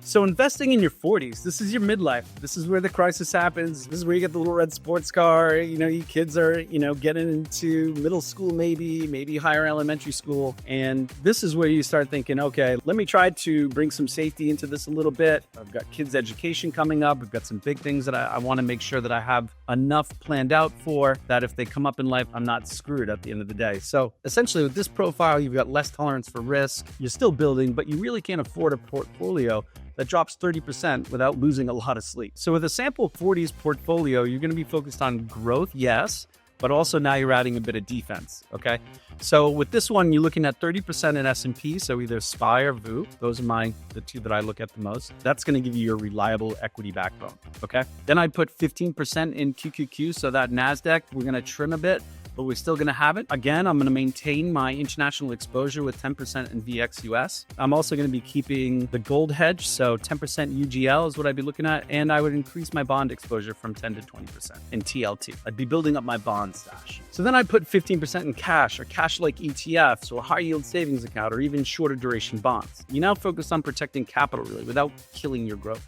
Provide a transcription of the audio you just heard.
So investing in your 40s, this is your midlife. This is where the crisis happens. This is where you get the little red sports car. You kids are, getting into middle school, maybe higher elementary school. And this is where you start thinking, okay, let me try to bring some safety into this a little bit. I've got kids' education coming up. I've got some big things that I want to make sure that I have enough planned out for, that if they come up in life, I'm not screwed at the end of the day. So essentially with this profile, you've got less tolerance for risk. You're still building, but you really can't afford a portfolio that drops 30% without losing a lot of sleep. So with a sample 40s portfolio, you're going to be focused on growth, yes, but also now you're adding a bit of defense, okay? So with this one, you're looking at 30% in S&P, so either SPY or VOO. Those are the two that I look at the most. That's going to give you your reliable equity backbone, okay? Then I put 15% in QQQ, so that NASDAQ, we're going to trim a bit, but we're still going to have it. Again, I'm going to maintain my international exposure with 10% in VXUS. I'm also going to be keeping the gold hedge, so 10% UGL is what I'd be looking at, and I would increase my bond exposure from 10 to 20% in TLT. I'd be building up my bond stash. So then I put 15% in cash, or cash-like ETFs, or high-yield savings account, or even shorter duration bonds. You now focus on protecting capital, really, without killing your growth.